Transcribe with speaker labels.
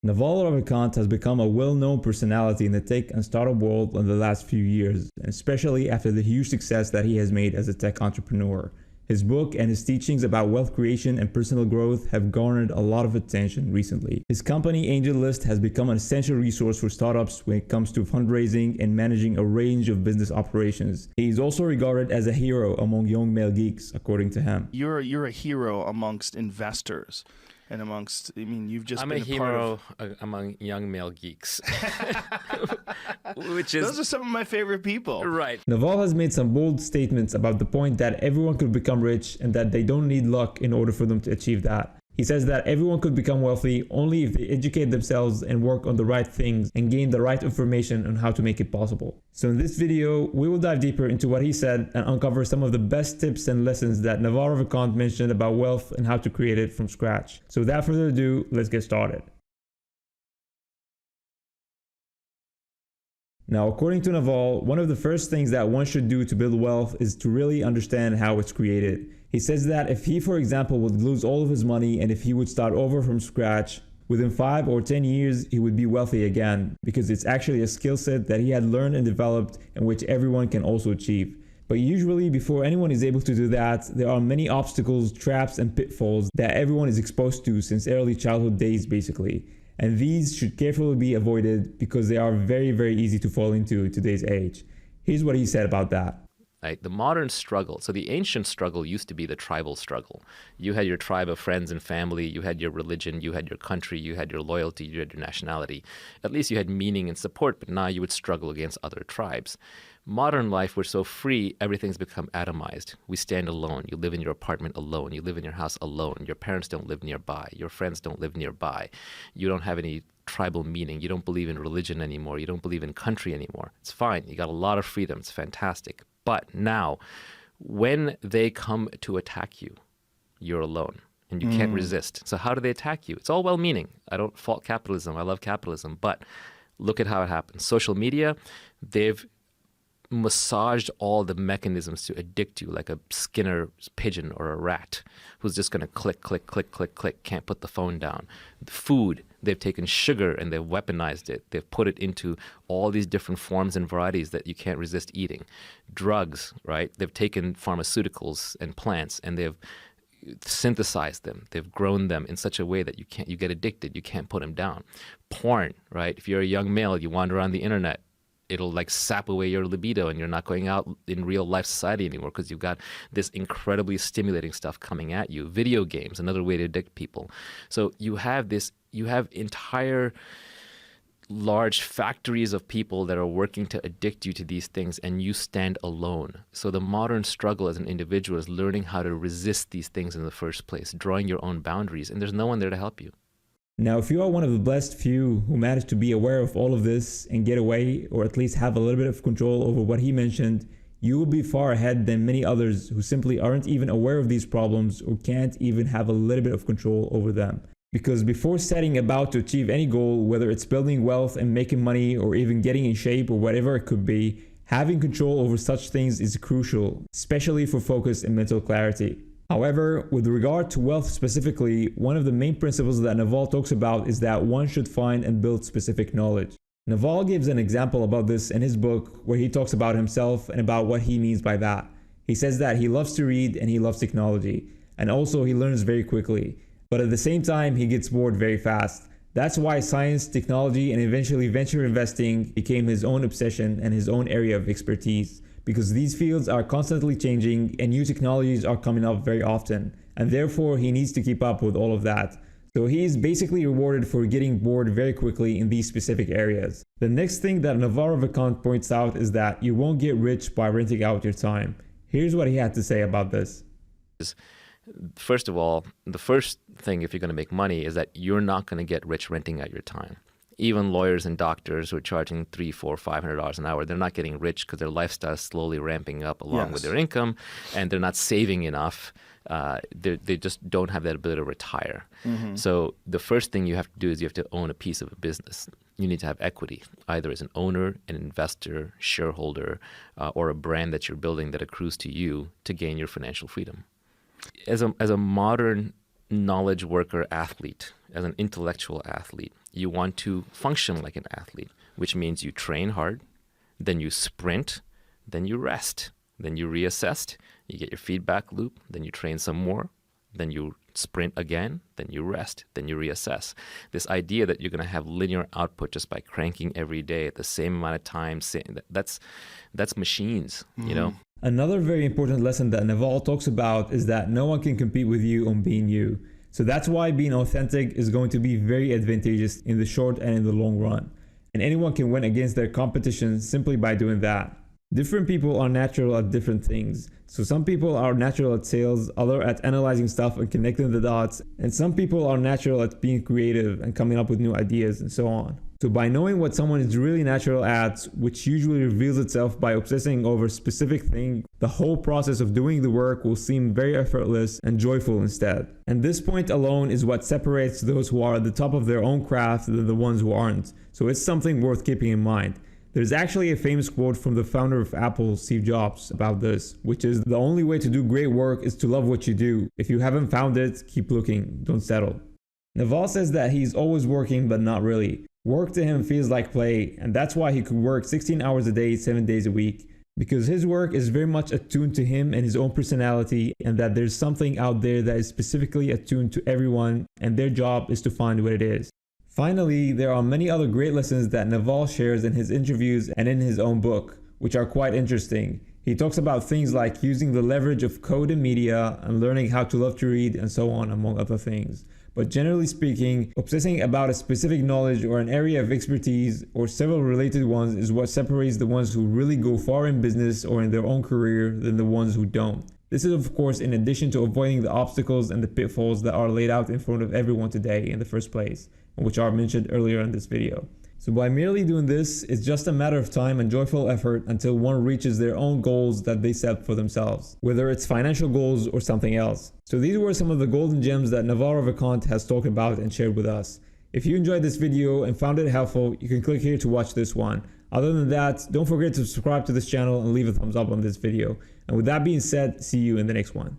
Speaker 1: Naval Ravikant has become a well-known personality in the tech and startup world in the last few years, especially after the huge success that he has made as a tech entrepreneur. His book and his teachings about wealth creation and personal growth have garnered a lot of attention recently. His company AngelList has become an essential resource for startups when it comes to fundraising and managing a range of business operations. He is also regarded as a hero among young male geeks, according to him.
Speaker 2: You're a hero amongst investors. And amongst, you've just been
Speaker 3: a hero among young male geeks.
Speaker 2: Those are some of my favorite people.
Speaker 3: Right.
Speaker 1: Naval has made some bold statements about the point that everyone could become rich and that they don't need luck in order for them to achieve that. He says that everyone could become wealthy only if they educate themselves and work on the right things and gain the right information on how to make it possible. So in this video, we will dive deeper into what he said and uncover some of the best tips and lessons that Naval Ravikant mentioned about wealth and how to create it from scratch. So without further ado, let's get started. Now, according to Naval, one of the first things that one should do to build wealth is to really understand how it's created. He says that if he, for example, would lose all of his money and if he would start over from scratch, within 5 or 10 years, he would be wealthy again because it's actually a skill set that he had learned and developed and which everyone can also achieve. But usually, before anyone is able to do that, there are many obstacles, traps, and pitfalls that everyone is exposed to since early childhood days, basically. And these should carefully be avoided because they are very, very easy to fall into in today's age. Here's what he said about that.
Speaker 3: Right? The modern struggle, so the ancient struggle used to be the tribal struggle. You had your tribe of friends and family, you had your religion, you had your country, you had your loyalty, you had your nationality. At least you had meaning and support, but now you would struggle against other tribes. Modern life, we're so free, everything's become atomized. We stand alone. You live in your apartment alone. You live in your house alone. Your parents don't live nearby. Your friends don't live nearby. You don't have any tribal meaning. You don't believe in religion anymore. You don't believe in country anymore. It's fine. You got a lot of freedom. It's fantastic. But now, when they come to attack you, you're alone and you can't resist. So how do they attack you? It's all well-meaning. I don't fault capitalism. I love capitalism. But look at how it happens. Social media, they've massaged all the mechanisms to addict you like a Skinner pigeon or a rat who's just going to click, click, click, click, click, can't put the phone down. The food, they've taken sugar and they've weaponized it. They've put it into all these different forms and varieties that you can't resist eating. Drugs, right? They've taken pharmaceuticals and plants and they've synthesized them. They've grown them in such a way that you get addicted. You can't put them down. Porn, right? If you're a young male, you wander around the internet, it'll like sap away your libido and you're not going out in real life society anymore because you've got this incredibly stimulating stuff coming at you. Video games, another way to addict people. So you have entire large factories of people that are working to addict you to these things and you stand alone. So the modern struggle as an individual is learning how to resist these things in the first place, drawing your own boundaries, and there's no one there to help you.
Speaker 1: Now, if you are one of the blessed few who managed to be aware of all of this and get away, or at least have a little bit of control over what he mentioned, you will be far ahead than many others who simply aren't even aware of these problems or can't even have a little bit of control over them. Because before setting about to achieve any goal, whether it's building wealth and making money or even getting in shape or whatever it could be, having control over such things is crucial, especially for focus and mental clarity. However, with regard to wealth specifically, one of the main principles that Naval talks about is that one should find and build specific knowledge. Naval gives an example about this in his book where he talks about himself and about what he means by that. He says that he loves to read and he loves technology, and also he learns very quickly, but at the same time he gets bored very fast. That's why science, technology, and eventually venture investing became his own obsession and his own area of expertise. Because these fields are constantly changing and new technologies are coming up very often, and therefore he needs to keep up with all of that. So he is basically rewarded for getting bored very quickly in these specific areas. The next thing that Naval Ravikant points out is that you won't get rich by renting out your time. Here's what he had to say about this.
Speaker 3: First of all, the first thing if you're going to make money is that you're not going to get rich renting out your time. Even lawyers and doctors who are charging $300, $400, $500 an hour, they're not getting rich because their lifestyle is slowly ramping up along with their income, and they're not saving enough. They just don't have that ability to retire. So the first thing you have to do is you have to own a piece of a business. You need to have equity, either as an owner, an investor, shareholder, or a brand that you're building that accrues to you to gain your financial freedom. As a modern knowledge worker athlete, as an intellectual athlete. You want to function like an athlete, which means you train hard, then you sprint, then you rest, then you reassess, you get your feedback loop, then you train some more, then you sprint again, then you rest, then you reassess. This idea that you're going to have linear output just by cranking every day at the same amount of time, that's machines, you know?
Speaker 1: Another very important lesson that Naval talks about is that no one can compete with you on being you. So that's why being authentic is going to be very advantageous in the short and in the long run. And anyone can win against their competition simply by doing that. Different people are natural at different things. So some people are natural at sales, others at analyzing stuff and connecting the dots, and some people are natural at being creative and coming up with new ideas and so on. So by knowing what someone is really natural at, which usually reveals itself by obsessing over a specific thing, the whole process of doing the work will seem very effortless and joyful instead. And this point alone is what separates those who are at the top of their own craft than the ones who aren't. So it's something worth keeping in mind. There's actually a famous quote from the founder of Apple, Steve Jobs, about this, which is, "The only way to do great work is to love what you do. If you haven't found it, keep looking, don't settle." Naval says that he's always working, but not really. Work to him feels like play, and that's why he could work 16 hours a day, 7 days a week. Because his work is very much attuned to him and his own personality, and that there's something out there that is specifically attuned to everyone, and their job is to find what it is. Finally, there are many other great lessons that Naval shares in his interviews and in his own book, which are quite interesting. He talks about things like using the leverage of code and media and learning how to love to read and so on, among other things. But generally speaking, obsessing about a specific knowledge or an area of expertise or several related ones is what separates the ones who really go far in business or in their own career than the ones who don't. This is of course in addition to avoiding the obstacles and the pitfalls that are laid out in front of everyone today in the first place, which are mentioned earlier in this video. So by merely doing this, it's just a matter of time and joyful effort until one reaches their own goals that they set for themselves, whether it's financial goals or something else. So these were some of the golden gems that Naval Ravikant has talked about and shared with us. If you enjoyed this video and found it helpful, you can click here to watch this one. Other than that, don't forget to subscribe to this channel and leave a thumbs up on this video. And with that being said, see you in the next one.